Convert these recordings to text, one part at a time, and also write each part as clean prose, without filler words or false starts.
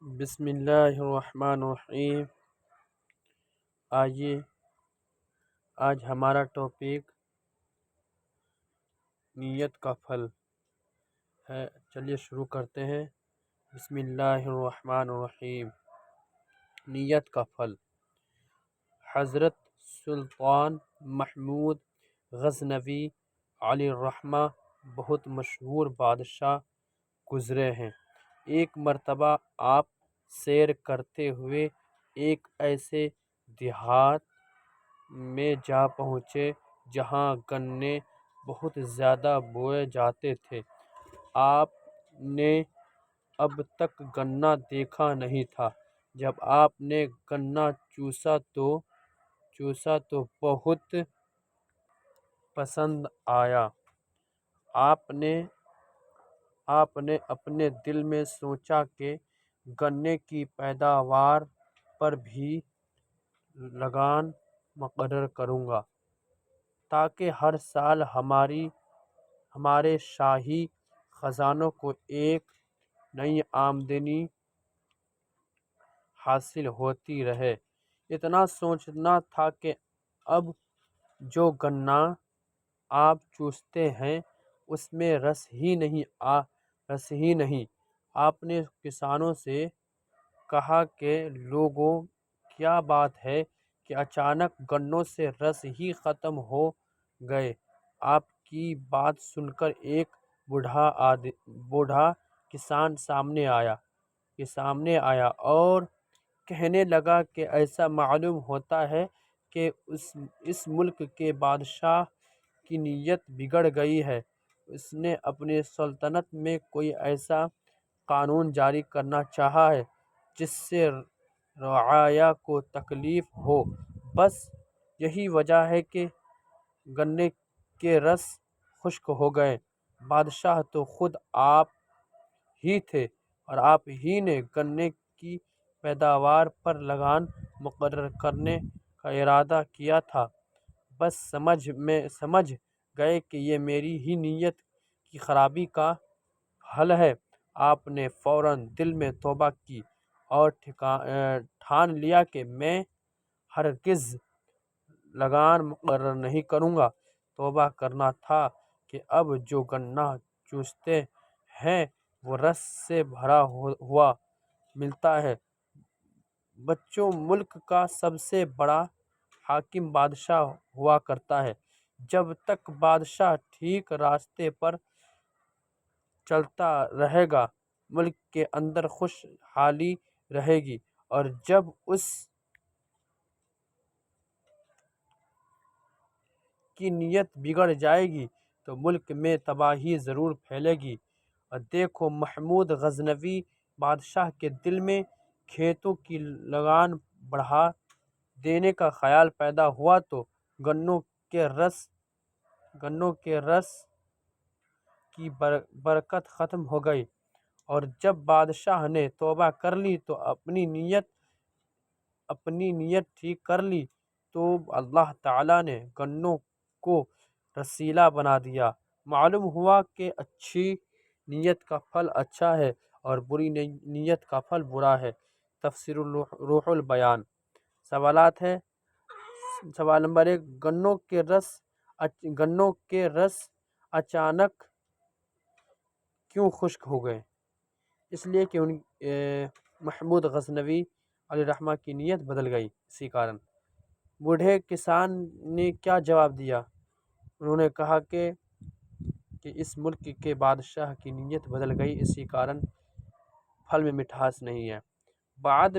بسم اللہ الرحمن الرحیم۔ آج ہمارا ٹاپک نیت کا پھل ہے۔ چلیے شروع کرتے ہیں۔ بسم اللہ الرحمن الرحیم۔ نیت کا پھل۔ حضرت سلطان محمود غزنوی علیہ الرحمہ بہت مشہور بادشاہ گزرے ہیں۔ ایک مرتبہ آپ سیر کرتے ہوئے ایک ایسے دیہات میں جا پہنچے جہاں گنے بہت زیادہ بوئے جاتے تھے۔ آپ نے اب تک گنا دیکھا نہیں تھا۔ جب آپ نے گنا چوسا تو بہت پسند آیا۔ آپ نے اپنے دل میں سوچا کہ گنے کی پیداوار پر بھی لگان مقرر کروں گا تاکہ ہر سال ہمارے شاہی خزانوں کو ایک نئی آمدنی حاصل ہوتی رہے۔ اتنا سوچنا تھا کہ اب جو گنا آپ چوستے ہیں اس میں رس ہی نہیں۔ آپ نے کسانوں سے کہا کہ لوگوں، کیا بات ہے کہ اچانک گنوں سے رس ہی ختم ہو گئے؟ آپ کی بات سن کر ایک بوڑھا کسان سامنے آیا اور کہنے لگا کہ ایسا معلوم ہوتا ہے کہ اس ملک کے بادشاہ کی نیت بگڑ گئی ہے۔ اس نے اپنی سلطنت میں کوئی ایسا قانون جاری کرنا چاہا ہے جس سے رعایا کو تکلیف ہو۔ بس یہی وجہ ہے کہ گنے کے رس خشک ہو گئے۔ بادشاہ تو خود آپ ہی تھے اور آپ ہی نے گنے کی پیداوار پر لگان مقرر کرنے کا ارادہ کیا تھا۔ بس سمجھ گئے کہ یہ میری ہی نیت کی خرابی کا حل ہے۔ آپ نے فوراً دل میں توبہ کی اور ٹھان لیا کہ میں ہرگز لگان مقرر نہیں کروں گا۔ توبہ کرنا تھا کہ اب جو گنا چوستے ہیں وہ رس سے بھرا ہوا ملتا ہے۔ بچوں، ملک کا سب سے بڑا حاکم بادشاہ ہوا کرتا ہے۔ جب تک بادشاہ ٹھیک راستے پر چلتا رہے گا، ملک کے اندر خوشحالی رہے گی، اور جب اس کی نیت بگڑ جائے گی تو ملک میں تباہی ضرور پھیلے گی۔ اور دیکھو، محمود غزنوی بادشاہ کے دل میں کھیتوں کی لگان بڑھا دینے کا خیال پیدا ہوا تو گنوں کے رس کی برکت ختم ہو گئی، اور جب بادشاہ نے توبہ کر لی تو اپنی نیت ٹھیک کر لی تو اللہ تعالیٰ نے گنوں کو رسیلا بنا دیا۔ معلوم ہوا کہ اچھی نیت کا پھل اچھا ہے اور بری نیت کا پھل برا ہے۔ تفسیر روح البیان۔ سوالات ہیں۔ سوال نمبر 1، گنوں کے رس اچانک کیوں خشک ہو گئے؟ اس لیے کہ محمود غزنوی علیہ الرحمہ کی نیت بدل گئی، اسی کارن۔ بوڑھے کسان نے کیا جواب دیا؟ انہوں نے کہا کہ اس ملک کے بادشاہ کی نیت بدل گئی، اسی کارن پھل میں مٹھاس نہیں ہے۔ بعد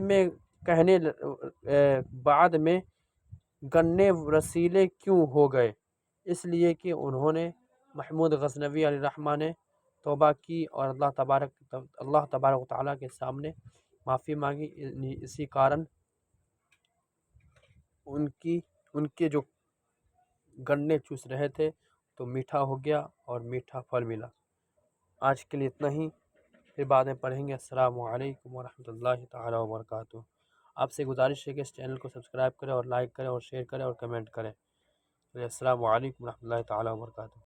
میں گنے رسیلے کیوں ہو گئے؟ اس لیے کہ محمود غزنوی علیہ الرحمہ نے توبہ کی اور اللہ تبارک و تعالیٰ کے سامنے معافی مانگی، اسی کارن ان کے جو گنے چوس رہے تھے تو میٹھا ہو گیا اور میٹھا پھل ملا۔ آج کے لیے اتنا ہی، پھر بعد میں پڑھیں گے۔ السلام علیکم ورحمۃ اللہ تعالی وبرکاتہ۔ آپ سے گزارش ہے کہ اس چینل کو سبسکرائب کریں اور لائک کریں اور شیئر کریں اور کمنٹ کریں۔ السلام علیکم ورحمۃ اللہ تعالی وبرکاتہ۔